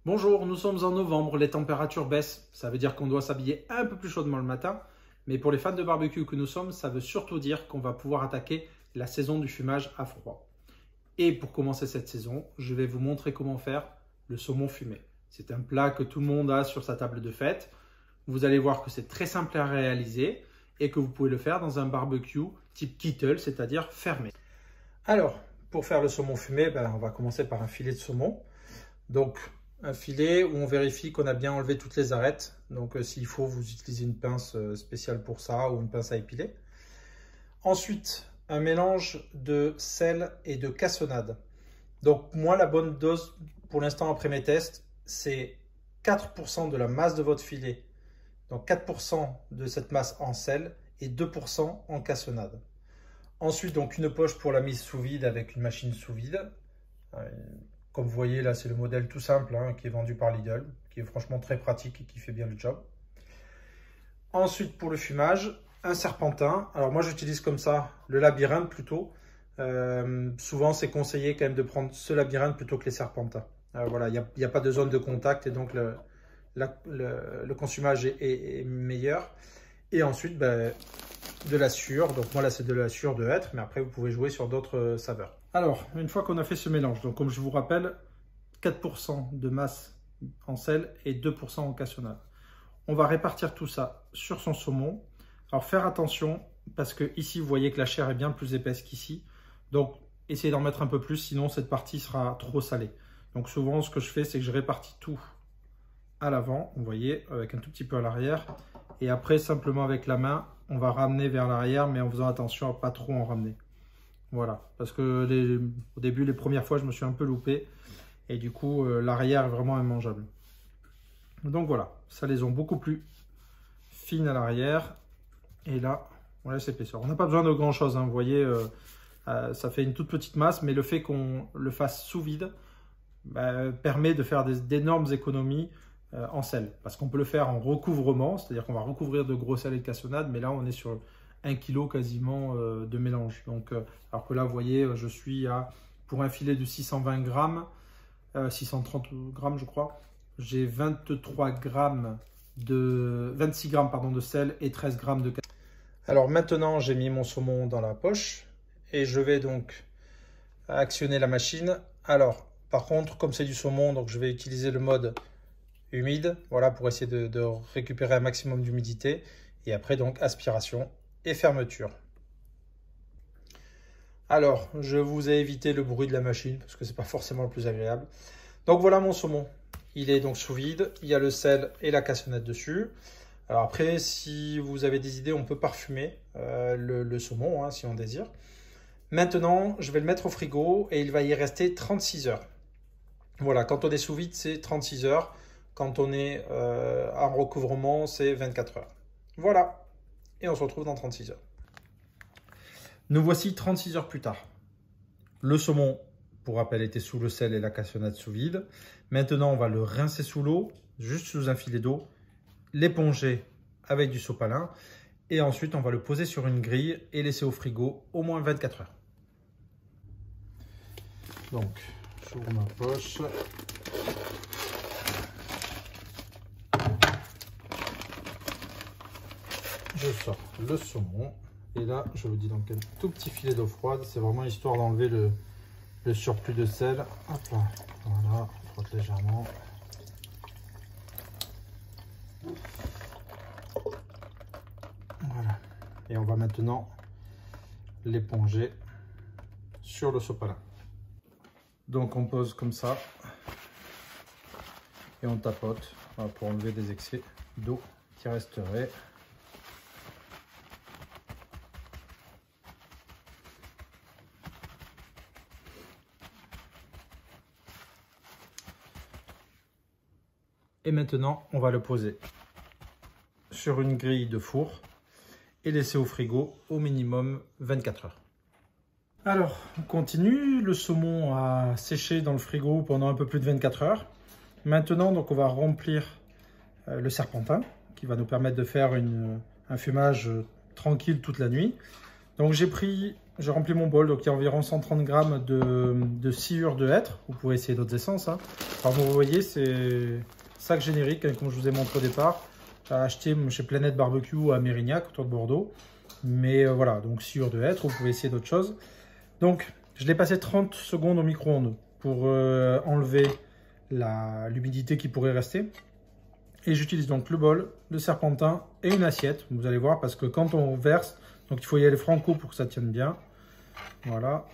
Bonjour, nous sommes en novembre, les températures baissent. Ça veut dire qu'on doit s'habiller un peu plus chaudement le matin. Mais pour les fans de barbecue que nous sommes, ça veut surtout dire qu'on va pouvoir attaquer la saison du fumage à froid. Et pour commencer cette saison, je vais vous montrer comment faire le saumon fumé. C'est un plat que tout le monde a sur sa table de fête. Vous allez voir que c'est très simple à réaliser et que vous pouvez le faire dans un barbecue type kettle, c'est-à-dire fermé. Alors, pour faire le saumon fumé, on va commencer par un filet de saumon. Donc, un filet où on vérifie qu'on a bien enlevé toutes les arêtes. Donc, s'il faut, vous utilisez une pince spéciale pour ça ou une pince à épiler. Ensuite, un mélange de sel et de cassonade. Donc, moi, la bonne dose pour l'instant après mes tests, c'est 4% de la masse de votre filet. Donc, 4% de cette masse en sel et 2% en cassonade. Ensuite, donc une poche pour la mise sous vide avec une machine sous vide. Comme vous voyez, là, c'est le modèle tout simple qui est vendu par Lidl, qui est franchement très pratique et qui fait bien le job. Ensuite, pour le fumage, un serpentin. Alors moi, j'utilise comme ça le labyrinthe plutôt. Souvent, c'est conseillé quand même de prendre ce labyrinthe plutôt que les serpentins. Voilà, il n'y a pas de zone de contact et donc le consumage est meilleur. Et ensuite, de la sûre. Donc moi là c'est de la sûre de hêtre, mais après vous pouvez jouer sur d'autres saveurs. Alors, une fois qu'on a fait ce mélange, donc comme je vous rappelle, 4% de masse en sel et 2% en cassonade. On va répartir tout ça sur son saumon. Alors faire attention, parce que ici vous voyez que la chair est bien plus épaisse qu'ici. Donc essayez d'en mettre un peu plus, sinon cette partie sera trop salée. Donc souvent ce que je fais, c'est que je répartis tout à l'avant, vous voyez, avec un tout petit peu à l'arrière. Et après, simplement avec la main, on va ramener vers l'arrière, mais en faisant attention à pas trop en ramener. Voilà, parce que au début, les premières fois, je me suis un peu loupé. Et du coup, l'arrière est vraiment immangeable. Donc voilà, salaison beaucoup plus fine à l'arrière. Et là, on laisse l'épaisseur. On n'a pas besoin de grand chose, vous voyez, ça fait une toute petite masse, mais le fait qu'on le fasse sous vide permet de faire d'énormes économies en sel, parce qu'on peut le faire en recouvrement, c'est-à-dire qu'on va recouvrir de gros sel et de cassonade, mais là on est sur 1 kg quasiment de mélange. Donc, alors que là vous voyez, je suis à, pour un filet de 620 grammes, 630 grammes je crois, j'ai 26 grammes pardon, de sel et 13 grammes de cassonade. Alors maintenant j'ai mis mon saumon dans la poche et je vais donc actionner la machine. Alors par contre, comme c'est du saumon, donc je vais utiliser le mode humide, voilà, pour essayer de récupérer un maximum d'humidité. Et après, donc, aspiration et fermeture. Alors, je vous ai évité le bruit de la machine, parce que c'est pas forcément le plus agréable. Donc, voilà mon saumon. Il est donc sous vide. Il y a le sel et la cassonade dessus. Alors après, si vous avez des idées, on peut parfumer le saumon, si on désire. Maintenant, je vais le mettre au frigo et il va y rester 36 heures. Voilà, quand on est sous vide, c'est 36 heures. Quand on est en recouvrement, c'est 24 heures. Voilà. Et on se retrouve dans 36 heures. Nous voici 36 heures plus tard. Le saumon, pour rappel, était sous le sel et la cassonade sous vide. Maintenant, on va le rincer sous l'eau, juste sous un filet d'eau, l'éponger avec du sopalin. Et ensuite, on va le poser sur une grille et laisser au frigo au moins 24 heures. Donc, j'ouvre ma poche. Je sors le saumon et là je vous dis donc un tout petit filet d'eau froide, c'est vraiment histoire d'enlever le surplus de sel. Hop là, voilà, on frotte légèrement. Voilà, et on va maintenant l'éponger sur le sopalin. Donc on pose comme ça et on tapote pour enlever des excès d'eau qui resteraient. Et maintenant, on va le poser sur une grille de four et laisser au frigo au minimum 24 heures. Alors, on continue. Le saumon a séché dans le frigo pendant un peu plus de 24 heures. Maintenant, donc, on va remplir le serpentin qui va nous permettre de faire un fumage tranquille toute la nuit. Donc, j'ai pris j'ai rempli mon bol, donc il y a environ 130 grammes de sciure de hêtre. Vous pouvez essayer d'autres essences, hein. Alors vous voyez, c'est sac générique, hein, comme je vous ai montré au départ. J'ai acheté chez Planète Barbecue à Mérignac, autour de Bordeaux. Mais voilà, donc sciure de hêtre, vous pouvez essayer d'autres choses. Donc je l'ai passé 30 secondes au micro-ondes pour enlever l'humidité qui pourrait rester. Et j'utilise donc le bol, le serpentin et une assiette. Vous allez voir, parce que quand on verse, donc il faut y aller franco pour que ça tienne bien. Voilà.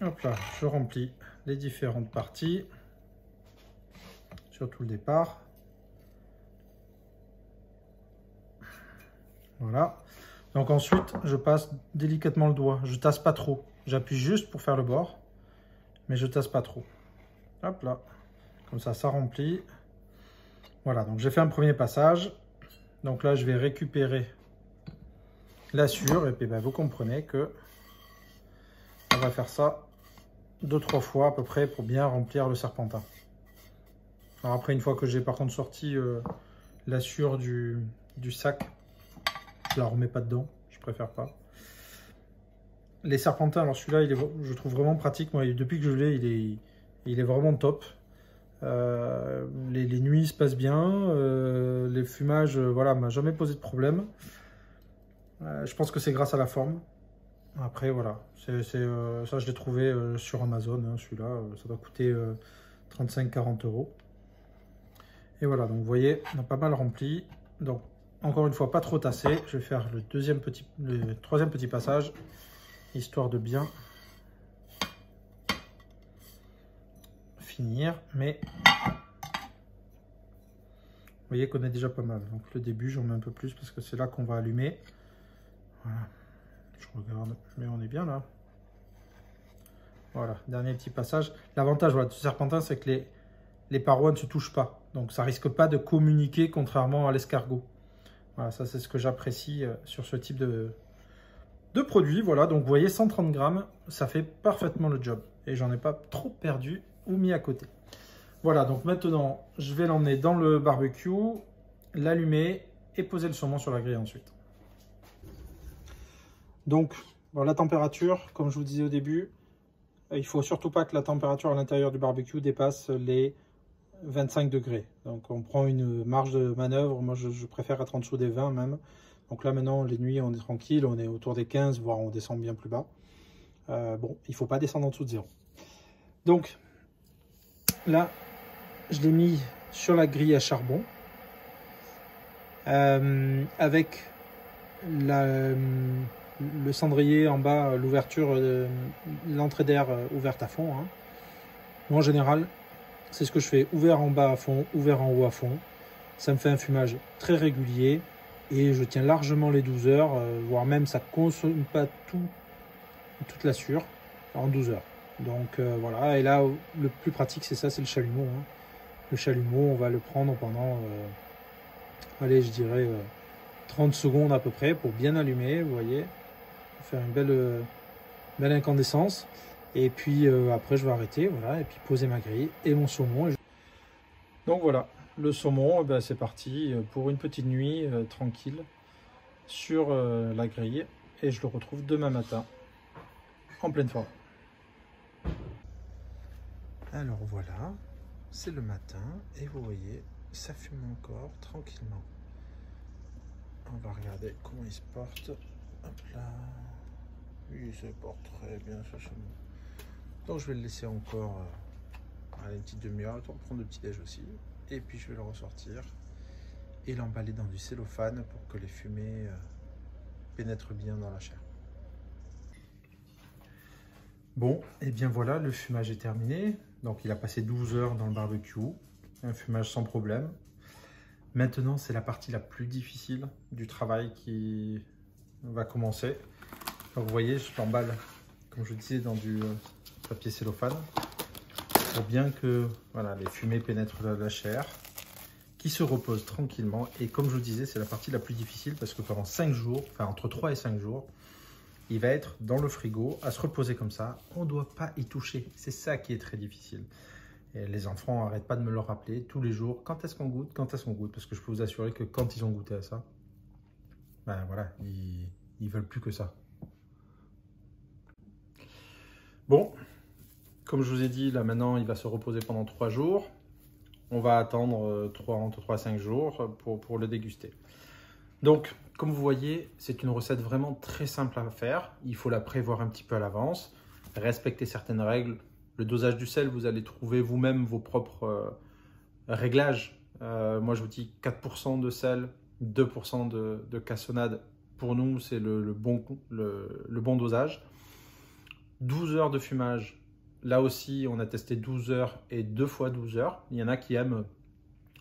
Hop là, je remplis les différentes parties. Surtout le départ. Voilà. Donc ensuite, je passe délicatement le doigt. Je tasse pas trop. J'appuie juste pour faire le bord. Mais je tasse pas trop. Hop là. Comme ça, ça remplit. Voilà, donc j'ai fait un premier passage. Donc là, je vais récupérer la sciure. Et puis, ben, vous comprenez que on va faire ça 2-3 fois à peu près pour bien remplir le serpentin. Alors après, une fois que j'ai par contre sorti la sciure du sac, je la remets pas dedans. Je préfère pas. Les serpentins, alors celui-là, je trouve vraiment pratique. Moi, depuis que je l'ai, il est vraiment top. Les nuits se passent bien, les fumages, voilà, m'a jamais posé de problème. Je pense que c'est grâce à la forme. Après, voilà, ça je l'ai trouvé sur Amazon, hein, celui-là, ça doit coûter 35-40 €. Et voilà, donc vous voyez, on a pas mal rempli. Donc, encore une fois, pas trop tassé. Je vais faire le troisième petit passage, histoire de bien finir, mais vous voyez qu'on est déjà pas mal. Donc le début, j'en mets un peu plus parce que c'est là qu'on va allumer. Voilà, je regarde, mais on est bien là. Voilà, dernier petit passage. L'avantage voilà, du serpentin, c'est que les parois ne se touchent pas. Donc ça risque pas de communiquer contrairement à l'escargot. Voilà, ça c'est ce que j'apprécie sur ce type de produit. Voilà, donc vous voyez 130 grammes, ça fait parfaitement le job. Et j'en ai pas trop perdu ou mis à côté. Voilà, donc maintenant, je vais l'emmener dans le barbecue, l'allumer et poser le saumon sur la grille ensuite. Donc, bon, la température, comme je vous disais au début, il ne faut surtout pas que la température à l'intérieur du barbecue dépasse les 25 degrés. Donc, on prend une marge de manœuvre. Moi, je préfère être en dessous des 20 même. Donc là, maintenant, les nuits, on est tranquille. On est autour des 15, voire on descend bien plus bas. Bon, il ne faut pas descendre en dessous de 0. Donc, là, je l'ai mis sur la grille à charbon avec le cendrier en bas, l'ouverture, l'entrée d'air ouverte à fond. Hein. Moi, en général, c'est ce que je fais, ouvert en bas à fond, ouvert en haut à fond. Ça me fait un fumage très régulier et je tiens largement les 12 heures, voire même ça ne consomme pas toute la sciure en 12 heures. Donc voilà, et là, le plus pratique, c'est ça, c'est le chalumeau. Hein. Le chalumeau, on va le prendre pendant, allez, je dirais 30 secondes à peu près pour bien allumer, vous voyez, faire une belle incandescence. Et puis après, je vais arrêter, voilà, et puis poser ma grille et mon saumon. Donc voilà, le saumon, ben, c'est parti pour une petite nuit tranquille sur la grille. Et je le retrouve demain matin en pleine forme. Alors voilà, c'est le matin et vous voyez, ça fume encore tranquillement. On va regarder comment il se porte. Hop là. Il se porte très bien ce saumon. Donc je vais le laisser encore une petite demi-heure, le temps de prendre le petit déj aussi. Et puis je vais le ressortir et l'emballer dans du cellophane pour que les fumées pénètrent bien dans la chair. Bon, et bien voilà, le fumage est terminé. Donc il a passé 12 heures dans le barbecue, un fumage sans problème. Maintenant, c'est la partie la plus difficile du travail qui va commencer. Donc vous voyez, je l'emballe, comme je disais, dans du papier cellophane pour bien que voilà, les fumées pénètrent la chair, qui se repose tranquillement. Et comme je vous disais, c'est la partie la plus difficile parce que pendant 5 jours, enfin entre 3 et 5 jours, il va être dans le frigo, à se reposer comme ça. On ne doit pas y toucher. C'est ça qui est très difficile. Et les enfants n'arrêtent pas de me le rappeler tous les jours. Quand est-ce qu'on goûte? Quand est-ce qu'on goûte? Parce que je peux vous assurer que quand ils ont goûté à ça, ben voilà, ils veulent plus que ça. Bon, comme je vous ai dit, là maintenant, il va se reposer pendant 3 jours. On va attendre entre 3 et 5 jours pour le déguster. Donc, comme vous voyez, c'est une recette vraiment très simple à faire. Il faut la prévoir un petit peu à l'avance, respecter certaines règles. Le dosage du sel, vous allez trouver vous-même vos propres réglages. Moi, je vous dis 4% de sel, 2% de cassonade. Pour nous, c'est le bon dosage. 12 heures de fumage. Là aussi, on a testé 12 heures et 2 fois 12 heures. Il y en a qui aiment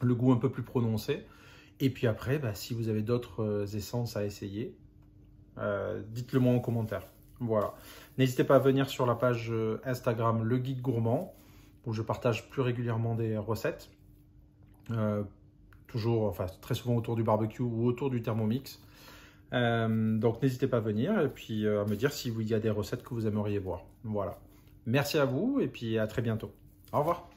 le goût un peu plus prononcé. Et puis après, si vous avez d'autres essences à essayer, dites-le moi en commentaire. Voilà. N'hésitez pas à venir sur la page Instagram Le Geek Gourmand, où je partage plus régulièrement des recettes. Très souvent autour du barbecue ou autour du Thermomix. Donc n'hésitez pas à venir et puis à me dire s'il y a des recettes que vous aimeriez voir. Voilà. Merci à vous et puis à très bientôt. Au revoir.